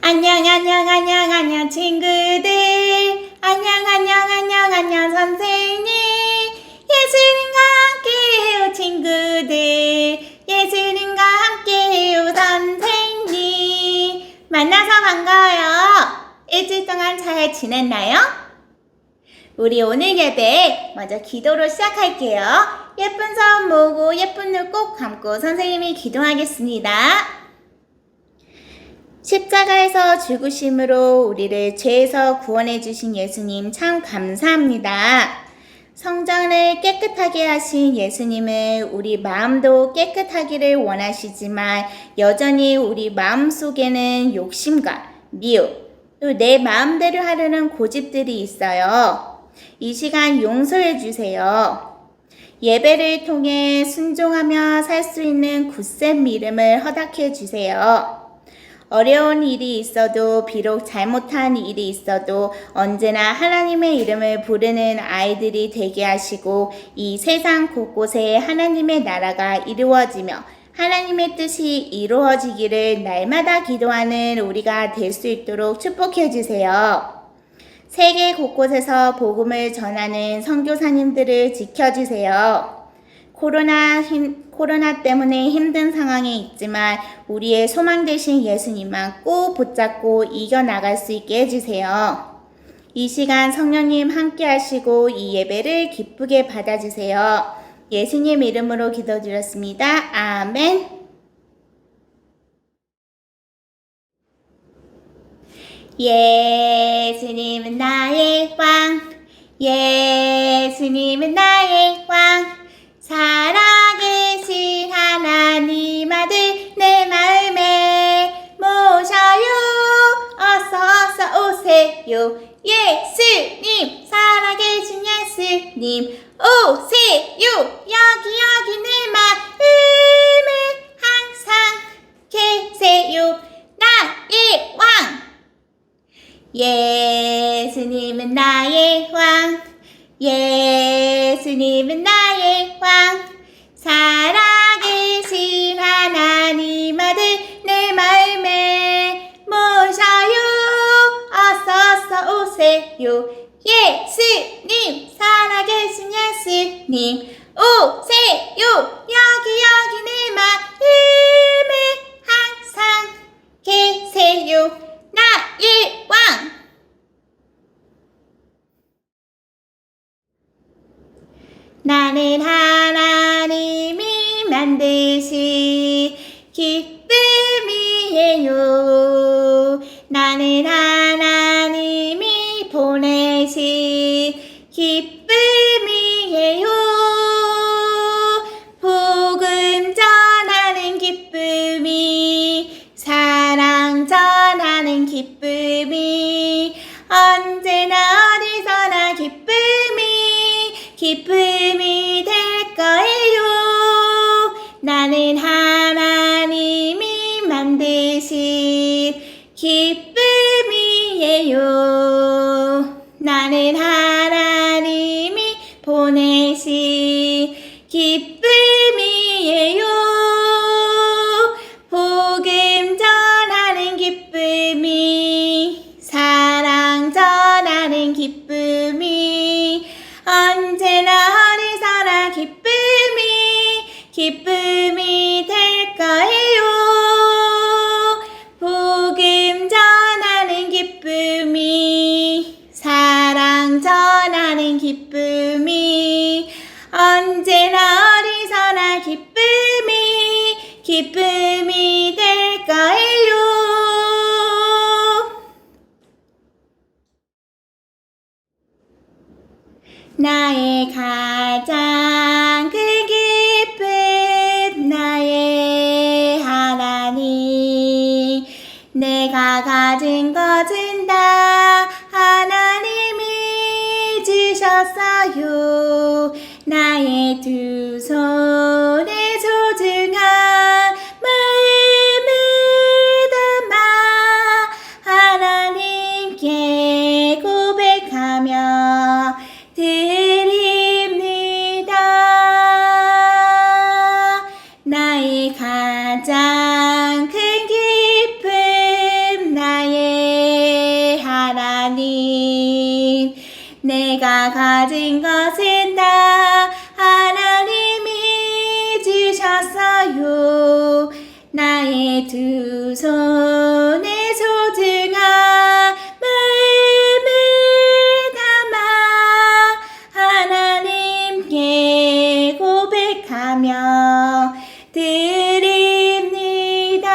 안녕 친구들. 안녕 선생님. 예수님과 함께해요 친구들. 예수님과 함께해요 선생님. 만나서 반가워요. 일주일 동안 잘 지냈나요? 우리 오늘 예배 먼저 기도로 시작할게요. 예쁜 손 모으고 예쁜 눈 꼭 감고 선생님이 기도하겠습니다. 십자가에서 죽으심으로 우리를 죄에서 구원해 주신 예수님 참 감사합니다. 성전을 깨끗하게 하신 예수님은 우리 마음도 깨끗하기를 원하시지만 여전히 우리 마음속에는 욕심과 미움, 또 내 마음대로 하려는 고집들이 있어요. 이 시간 용서해 주세요. 예배를 통해 순종하며 살 수 있는 굳센 믿음을 허락해 주세요. 어려운 일이 있어도 비록 잘못한 일이 있어도 언제나 하나님의 이름을 부르는 아이들이 되게 하시고 이 세상 곳곳에 하나님의 나라가 이루어지며 하나님의 뜻이 이루어지기를 날마다 기도하는 우리가 될 수 있도록 축복해 주세요. 세계 곳곳에서 복음을 전하는 선교사님들을 지켜주세요. 코로나 때문에 힘든 상황에 있지만 우리의 소망 되신 예수님만 꼭 붙잡고 이겨나갈 수 있게 해주세요. 이 시간 성령님 함께 하시고 이 예배를 기쁘게 받아주세요. 예수님 이름으로 기도드렸습니다. 아멘. 예수님은 나의 왕, 예수님은 나의 왕, 살아계신 하나님 아들 내 마음에 모셔요. 어서 오세요. 예수님, 살아계신 예수님 오세요. 여기 내 마음에 항상 계세요. 나의 왕, 예수님은 나의 왕, 예수님은 나의 왕, 살아계신 하나님 아들 내 마음에 모셔요. 어서 오세요. 예수님, 살아계신 예수님 오세요. 여기 내 마음에 항상 계세요. 나의 왕, 나는 하나님이 만드신 기쁨이에요. 나는 하나님이 보내신 기쁨이에요. 복음 전하는 기쁨이, 사랑 전하는 기쁨이, 언제나 어디서나 기쁨이 될 거예요. 나는 하나님이 만드신 기쁨이에요. 나는 하나님이 보내신 기쁨이에요. 복음 전하는 기쁨이, 사랑 전하는 기쁨이, 언제나 어디서나 기쁨이 될 거예요. 복음 전하는 기쁨이, 사랑 전하는 기쁨이, 언제나 어디서나 기쁨이 될 거예요. 나의 가장 큰 기쁨, 나의 하나님, 내가 가진 것은 다 하나님이 주셨어요. 나의 두 손에 소중한 마음을 담아 하나님께 고백하며 드립니다. 나의 가장 큰 기쁨, 나의 내가 가진 것은 다 하나님이 주셨어요. 나의 두 손에 소중한 마음을 담아 하나님께 고백하며 드립니다.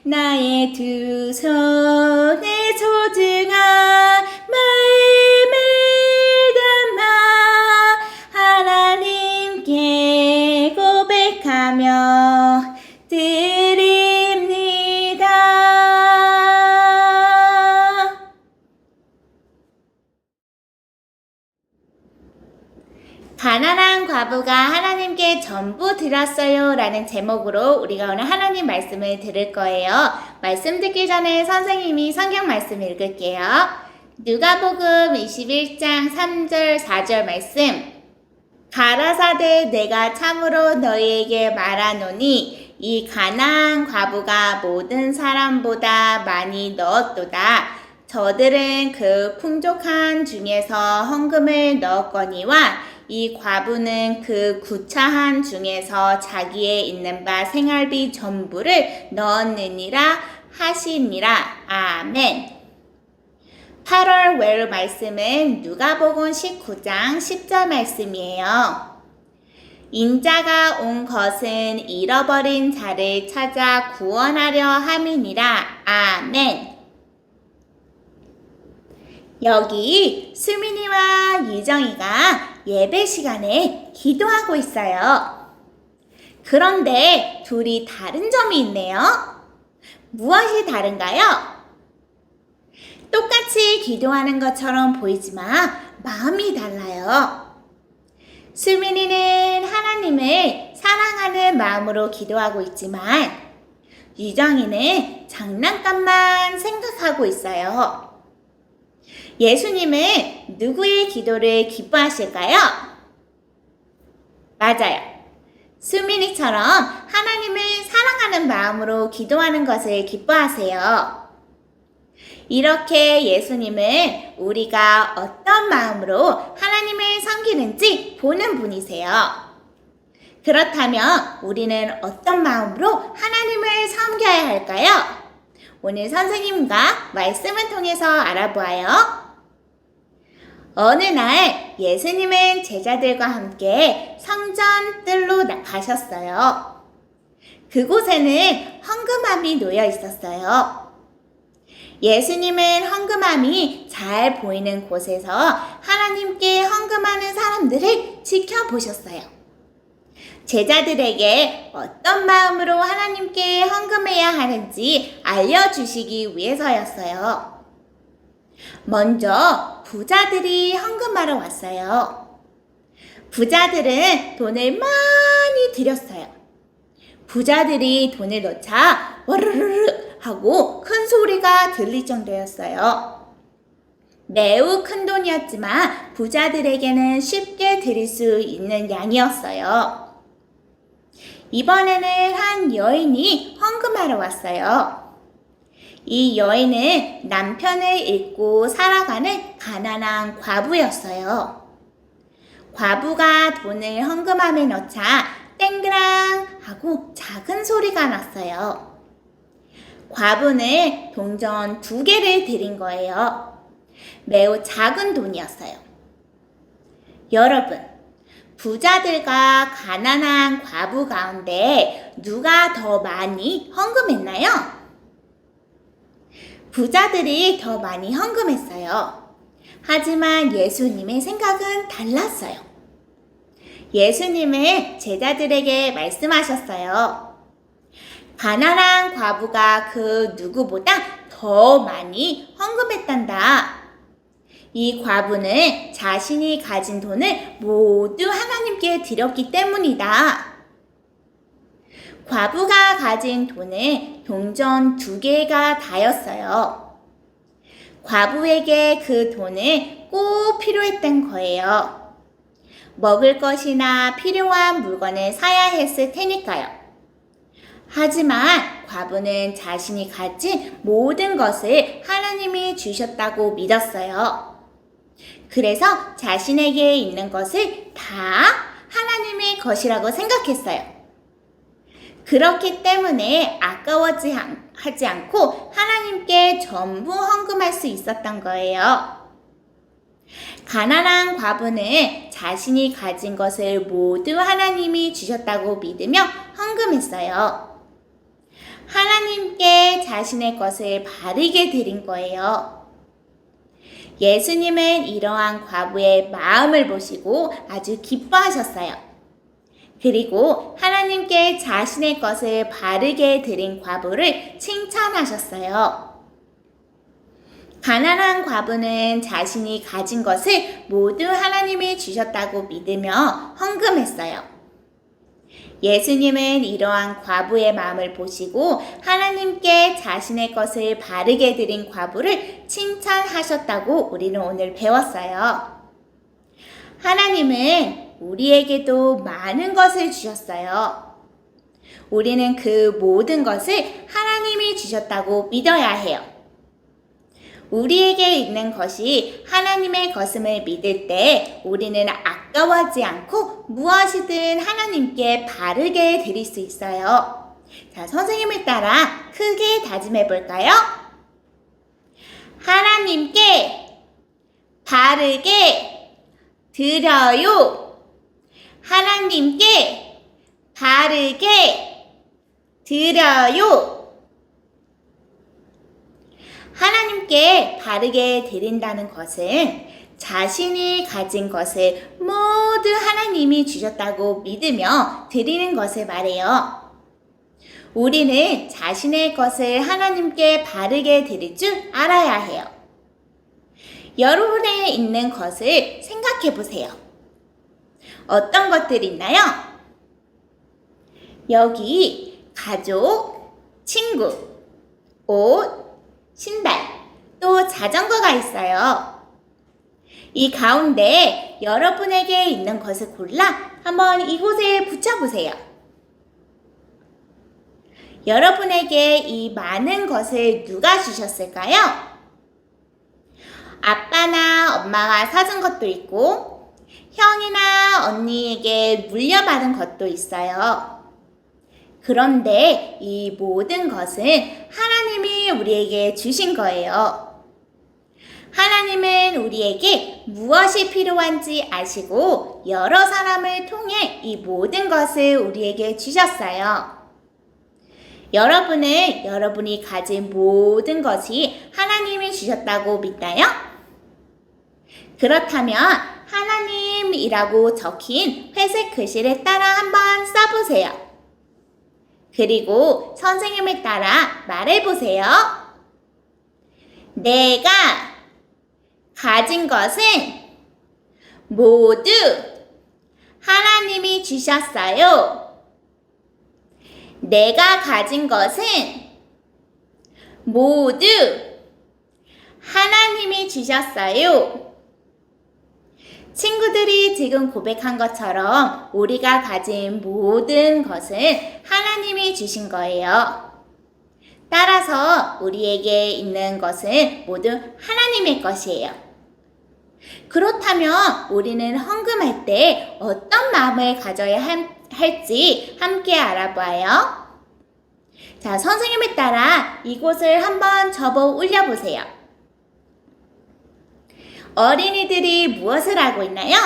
나의 두 손에 소중한 마음을 담아 하나님께 고백하며 드립니다. 가난한 과부가 하나님께 전부 드렸어요 라는 제목으로 우리가 오늘 하나님 말씀을 들을 거예요. 말씀 듣기 전에 선생님이 성경 말씀 읽을게요. 누가복음 21장 3절 4절 말씀. 가라사대 내가 참으로 너희에게 말하노니 이 가난한 과부가 모든 사람보다 많이 넣었도다. 저들은 그 풍족한 중에서 헌금을 넣었거니와 이 과부는 그 구차한 중에서 자기의 있는 바 생활비 전부를 넣었느니라 하시니라. 아멘. 8월 월 말씀은 누가복음 19장 10절 말씀이에요. 인자가 온 것은 잃어버린 자를 찾아 구원하려 함이니라. 아멘. 여기 수민이와 유정이가 예배 시간에 기도하고 있어요. 그런데 둘이 다른 점이 있네요. 무엇이 다른가요? 똑같이 기도하는 것처럼 보이지만 마음이 달라요. 수민이는 하나님을 사랑하는 마음으로 기도하고 있지만 유정이는 장난감만 생각하고 있어요. 예수님은 누구의 기도를 기뻐하실까요? 맞아요. 수민이처럼 하나님을 사랑하는 마음으로 기도하는 것을 기뻐하세요. 이렇게 예수님은 우리가 어떤 마음으로 하나님을 섬기는지 보는 분이세요. 그렇다면 우리는 어떤 마음으로 하나님을 섬겨야 할까요? 오늘 선생님과 말씀을 통해서 알아보아요. 어느 날 예수님은 제자들과 함께 성전뜰로 가셨어요. 그곳에는 헌금함이 놓여 있었어요. 예수님은 헌금함이 잘 보이는 곳에서 하나님께 헌금하는 사람들을 지켜보셨어요. 제자들에게 어떤 마음으로 하나님께 헌금해야 하는지 알려주시기 위해서였어요. 먼저 부자들이 헌금하러 왔어요. 부자들은 돈을 많이 들였어요. 부자들이 돈을 넣자 와르르르 하고 큰 소리가 들릴 정도였어요. 매우 큰 돈이었지만 부자들에게는 쉽게 드릴 수 있는 양이었어요. 이번에는 한 여인이 헌금하러 왔어요. 이 여인은 남편을 잃고 살아가는 가난한 과부였어요. 과부가 돈을 헌금함에 넣자 땡그랑 하고 작은 소리가 났어요. 과부는 동전 2개를 드린 거예요. 매우 작은 돈이었어요. 여러분, 부자들과 가난한 과부 가운데 누가 더 많이 헌금했나요? 부자들이 더 많이 헌금했어요. 하지만 예수님의 생각은 달랐어요. 예수님은 제자들에게 말씀하셨어요. 가난한 과부가 그 누구보다 더 많이 헌금했단다. 이 과부는 자신이 가진 돈을 모두 하나님께 드렸기 때문이다. 과부가 가진 돈은 동전 2개가 다였어요. 과부에게 그 돈은 꼭 필요했던 거예요. 먹을 것이나 필요한 물건을 사야 했을 테니까요. 하지만 과부는 자신이 가진 모든 것을 하나님이 주셨다고 믿었어요. 그래서 자신에게 있는 것을 다 하나님의 것이라고 생각했어요. 그렇기 때문에 하지 않고 하나님께 전부 헌금할 수 있었던 거예요. 가난한 과부는 자신이 가진 것을 모두 하나님이 주셨다고 믿으며 헌금했어요. 하나님께 자신의 것을 바르게 드린 거예요. 예수님은 이러한 과부의 마음을 보시고 아주 기뻐하셨어요. 그리고 하나님께 자신의 것을 바르게 드린 과부를 칭찬하셨어요. 가난한 과부는 자신이 가진 것을 모두 하나님이 주셨다고 믿으며 헌금했어요. 예수님은 이러한 과부의 마음을 보시고 하나님께 자신의 것을 바르게 드린 과부를 칭찬하셨다고 우리는 오늘 배웠어요. 하나님은 우리에게도 많은 것을 주셨어요. 우리는 그 모든 것을 하나님이 주셨다고 믿어야 해요. 우리에게 있는 것이 하나님의 것임을 믿을 때 우리는 아까워하지 않고 무엇이든 하나님께 바르게 드릴 수 있어요. 자, 선생님을 따라 크게 다짐해 볼까요? 하나님께 바르게 드려요. 하나님께 바르게 드려요. 하나님께 바르게 드린다는 것은 자신이 가진 것을 모두 하나님이 주셨다고 믿으며 드리는 것을 말해요. 우리는 자신의 것을 하나님께 바르게 드릴 줄 알아야 해요. 여러분에 있는 것을 생각해 보세요. 어떤 것들이 있나요? 여기 가족, 친구, 옷, 신발, 또 자전거가 있어요. 이 가운데 여러분에게 있는 것을 골라 한번 이곳에 붙여보세요. 여러분에게 이 많은 것을 누가 주셨을까요? 아빠나 엄마가 사준 것도 있고 형이나 언니에게 물려받은 것도 있어요. 그런데 이 모든 것은 하나님이 우리에게 주신 거예요. 하나님은 우리에게 무엇이 필요한지 아시고 여러 사람을 통해 이 모든 것을 우리에게 주셨어요. 여러분은 여러분이 가진 모든 것이 하나님이 주셨다고 믿나요? 그렇다면 하나님이라고 적힌 회색 글씨를 따라 한번 써보세요. 그리고 선생님을 따라 말해보세요. 내가 가진 것은 모두 하나님이 주셨어요. 내가 가진 것은 모두 하나님이 주셨어요. 친구들이 지금 고백한 것처럼 우리가 가진 모든 것은 하나님이 주신 거예요. 따라서 우리에게 있는 것은 모두 하나님의 것이에요. 그렇다면 우리는 헌금할 때 어떤 마음을 가져야 할지 함께 알아봐요. 자, 선생님에 따라 이곳을 한번 접어 올려보세요. 어린이들이 무엇을 하고 있나요?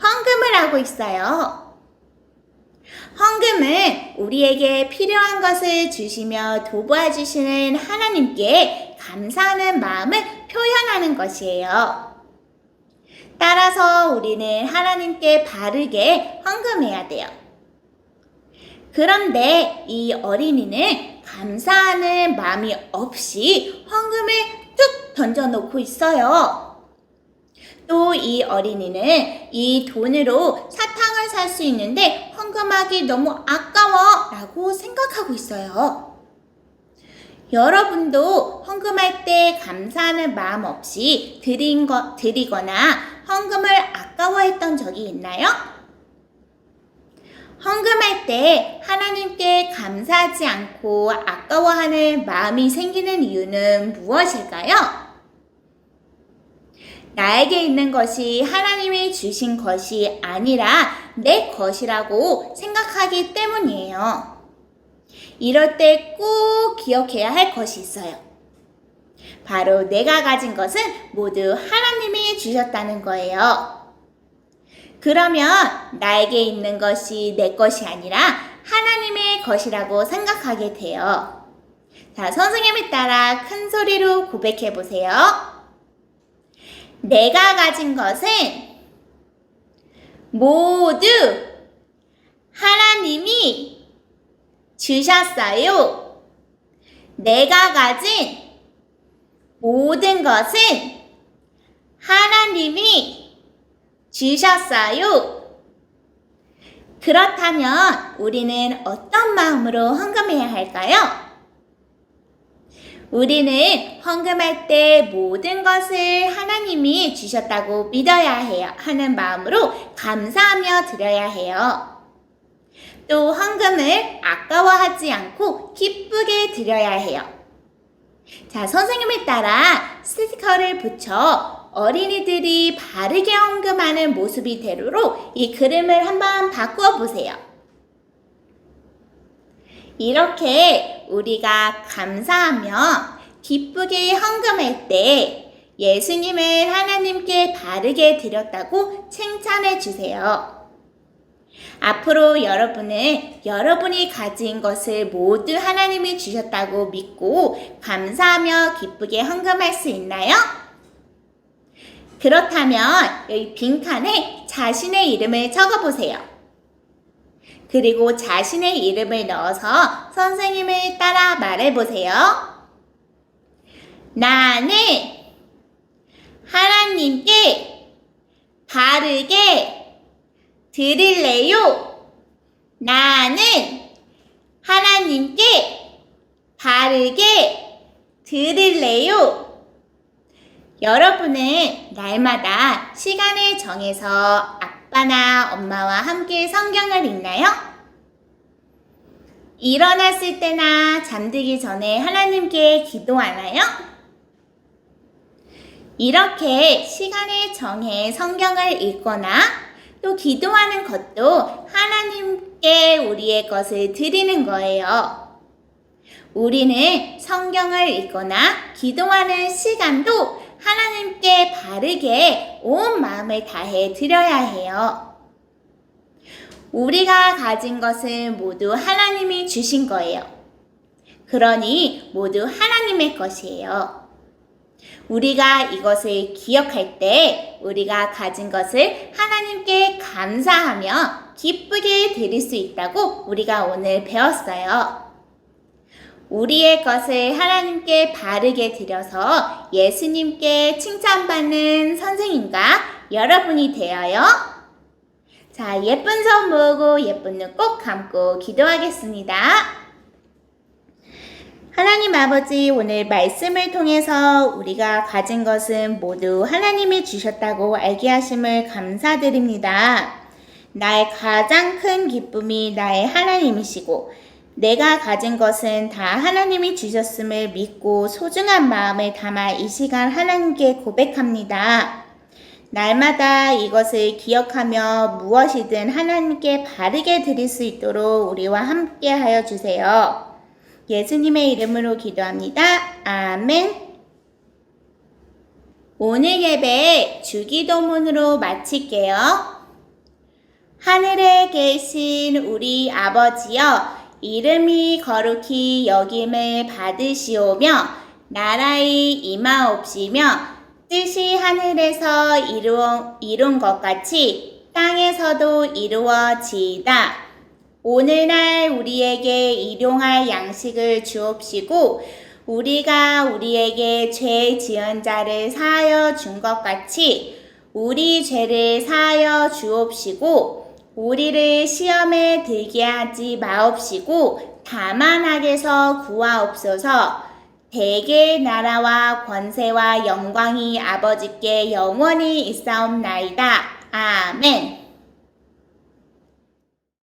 헌금을 하고 있어요. 헌금은 우리에게 필요한 것을 주시며 도와주시는 하나님께 감사하는 마음을 표현하는 것이에요. 따라서 우리는 하나님께 바르게 헌금해야 돼요. 그런데 이 어린이는 감사하는 마음이 없이 헌금을 툭 던져놓고 있어요. 또 이 어린이는 이 돈으로 사탕을 살 수 있는데 헌금하기 너무 아까워 라고 생각하고 있어요. 여러분도 헌금할 때 감사하는 마음 없이 드리거나 헌금을 아까워했던 적이 있나요? 헌금할 때 하나님께 감사하지 않고 아까워하는 마음이 생기는 이유는 무엇일까요? 나에게 있는 것이 하나님이 주신 것이 아니라 내 것이라고 생각하기 때문이에요. 이럴 때 꼭 기억해야 할 것이 있어요. 바로 내가 가진 것은 모두 하나님이 주셨다는 거예요. 그러면 나에게 있는 것이 내 것이 아니라 하나님의 것이라고 생각하게 돼요. 자, 선생님에 따라 큰 소리로 고백해 보세요. 내가 가진 것은 모두 하나님이 주셨어요. 내가 가진 모든 것은 하나님이 주셨어요. 그렇다면 우리는 어떤 마음으로 헌금해야 할까요? 우리는 헌금할 때 모든 것을 하나님이 주셨다고 믿어야 해요. 하는 마음으로 감사하며 드려야 해요. 또 헌금을 아까워하지 않고 기쁘게 드려야 해요. 자, 선생님에 따라 스티커를 붙여 어린이들이 바르게 헌금하는 모습이 대로로 이 그림을 한번 바꾸어 보세요. 이렇게 우리가 감사하며 기쁘게 헌금할 때 예수님을 하나님께 바르게 드렸다고 칭찬해 주세요. 앞으로 여러분은 여러분이 가진 것을 모두 하나님이 주셨다고 믿고 감사하며 기쁘게 헌금할 수 있나요? 그렇다면 여기 빈칸에 자신의 이름을 적어보세요. 그리고 자신의 이름을 넣어서 선생님을 따라 말해보세요. 나는 하나님께 바르게 드릴래요. 나는 하나님께 바르게 드릴래요. 여러분은 날마다 시간을 정해서 아빠나 엄마와 함께 성경을 읽나요? 일어났을 때나 잠들기 전에 하나님께 기도하나요? 이렇게 시간을 정해 성경을 읽거나 또 기도하는 것도 하나님께 우리의 것을 드리는 거예요. 우리는 성경을 읽거나 기도하는 시간도 하나님께 바르게 온 마음을 다해 드려야 해요. 우리가 가진 것은 모두 하나님이 주신 거예요. 그러니 모두 하나님의 것이에요. 우리가 이것을 기억할 때 우리가 가진 것을 하나님께 감사하며 기쁘게 드릴 수 있다고 우리가 오늘 배웠어요. 우리의 것을 하나님께 바르게 드려서 예수님께 칭찬받는 선생님과 여러분이 되어요. 자, 예쁜 손 모으고 예쁜 눈 꼭 감고 기도하겠습니다. 하나님 아버지, 오늘 말씀을 통해서 우리가 가진 것은 모두 하나님이 주셨다고 알게 하심을 감사드립니다. 나의 가장 큰 기쁨이 나의 하나님이시고 내가 가진 것은 다 하나님이 주셨음을 믿고 소중한 마음을 담아 이 시간 하나님께 고백합니다. 날마다 이것을 기억하며 무엇이든 하나님께 바르게 드릴 수 있도록 우리와 함께 하여 주세요. 예수님의 이름으로 기도합니다. 아멘. 오늘 예배 주기도문으로 마칠게요. 하늘에 계신 우리 아버지여, 이름이 거룩히 여김을 받으시오며 나라의 임하옵시며 뜻이 하늘에서 이룬 것 같이 땅에서도 이루어지이다. 오늘날 우리에게 일용할 양식을 주옵시고 우리가 우리에게 죄 지은 자를 사하여 준 것 같이 우리 죄를 사하여 주옵시고 우리를 시험에 들게 하지 마옵시고 다만 악에서 구하옵소서. 대개의 나라와 권세와 영광이 아버지께 영원히 있사옵나이다. 아멘.